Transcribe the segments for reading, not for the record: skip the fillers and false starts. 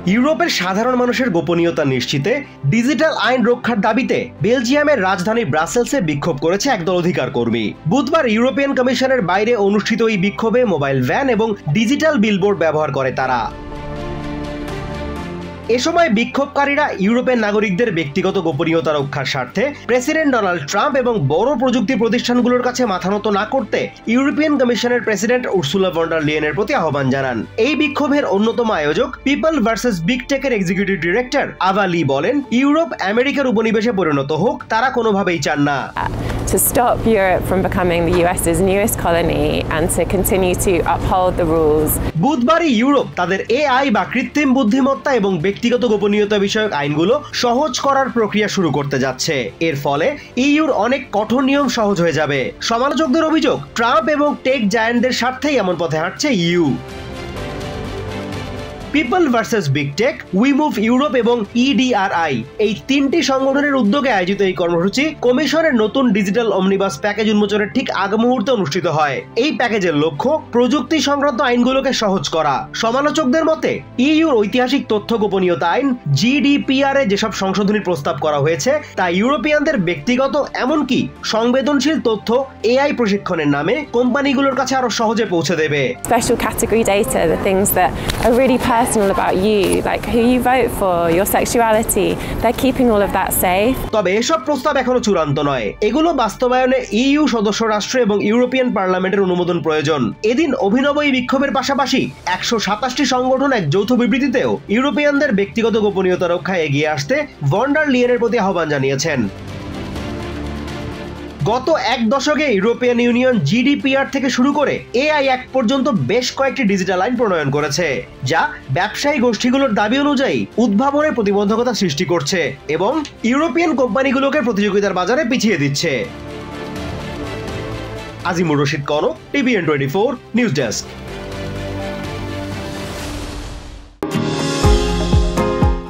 ইউরোপের সাধারণ মানুষের গোপনীয়তা নিশ্চিতে ডিজিটাল আইন রক্ষার দাবিতে বেলজিয়ামের রাজধানী ব্রাসেলসে বিক্ষোভ করেছে একদল অধিকার কর্মী। বুধবার ইউরোপিয়ান কমিশনের বাইরে অনুষ্ঠিত এই বিক্ষোভে মোবাইল ভ্যান এবং ডিজিটাল বিলবোর্ড ব্যবহার করে তারা। এ সময় বিক্ষোভকারীরা ইউরোপের নাগরিকদের ব্যক্তিগত গোপনীয়তা রক্ষার স্বার্থে প্রেসিডেন্ট ডোনাল্ড ট্রাম্প এবং বড় প্রযুক্তি প্রতিষ্ঠানগুলোর কাছে মাথা নত না করতে ইউরোপিয়ান কমিশনের প্রেসিডেন্ট উর্সুলা ভন ডার লিয়েনের প্রতি আহ্বান জানান। এই বিক্ষোভের অন্যতম আয়োজক পিপল ভার্সেস বিগ টেকের এক্সিকিউটিভ ডিরেক্টর আভা লি বলেন, ইউরোপ আমেরিকার উপনিবেশে পরিণত হোক তারা কোনোভাবেই চান না। To stop Europe from becoming the US's newest colony and to continue to uphold the rules. বুধবারই ইউরোপ তাদের এআই বা কৃত্রিম বুদ্ধিমত্তা এবং ব্যক্তিগত গোপনীয়তা বিষয়ক আইনগুলো সহজ করার প্রক্রিয়া শুরু করতে যাচ্ছে। এর ফলে ইইউর অনেক কঠোর নিয়ম সহজ হয়ে যাবে। সমালোচকদের অভিযোগ, ট্রাম্প এবং টেক জায়ান্টদের স্বার্থেই এমন পথে হাঁটছে EU. People versus big take, we move Europe এবং ইডিআরআই এই তিনটি সংগঠনের উদ্যোগে আয়োজিত এই কর্মসূচি কমিশনের নতুন ডিজিটাল অমনিবাস প্যাকেজ উন্মোচনের ঠিক আগ মুহূর্তে অনুষ্ঠিত হয়। এই প্যাকেজের লক্ষ্য প্রযুক্তি সংক্রান্ত আইনগুলোকে সহজ করা। সমালোচকদের মতে ইইউর ঐতিহাসিক তথ্য গোপনীয়তা আইন জিডিপিআর এ যেসব সংশোধনীর প্রস্তাব করা হয়েছে তা ইউরোপিয়ানদের ব্যক্তিগত এমনকি সংবেদনশীল তথ্য এআই প্রশিক্ষণের নামে কোম্পানিগুলোর কাছে আরো সহজে পৌঁছে দেবে। Special category data, the things that are really personal about you, like who you vote for, your sexuality, they're keeping all of that safe. তবে এসব প্রস্তাব এখনো চূড়ান্ত নয়। এগুলো বাস্তবায়নে ইইউ সদস্য রাষ্ট্র এবং ইউরোপিয়ান পার্লামেন্টের অনুমোদন প্রয়োজন। এদিন অভিনব এই বিক্ষোভের পাশাপাশি 127টি সংগঠন এক যৌথ বিবৃতিতেও ইউরোপিয়ানদের ব্যক্তিগত গোপনীয়তা রক্ষায় এগিয়ে আসতে ভন ডার লিয়েনের প্রতি আহ্বান জানিয়েছেন। গত এক দশকে ইউরোপিয়ান ইউনিয়ন জিডিপিআর থেকে শুরু করে এআই অ্যাক্ট পর্যন্ত বেশ কয়েকটি ডিজিটাল আইন প্রণয়ন করেছে, যা ব্যবসায়ী গোষ্ঠীগুলোর দাবি অনুযায়ী উদ্ভাবনের প্রতিবন্ধকতা সৃষ্টি করছে এবং ইউরোপিয়ান কোম্পানিগুলোকে প্রতিযোগিতার বাজারে পিছিয়ে দিচ্ছে। Azimur Rashid Kanak, TVN24 news desk.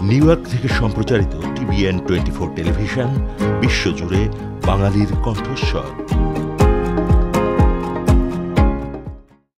New York থেকে সম্প্রচারিত TVN24 টেলিভিশন বিশ্বজুড়ে বাঙালির কণ্ঠস্বর।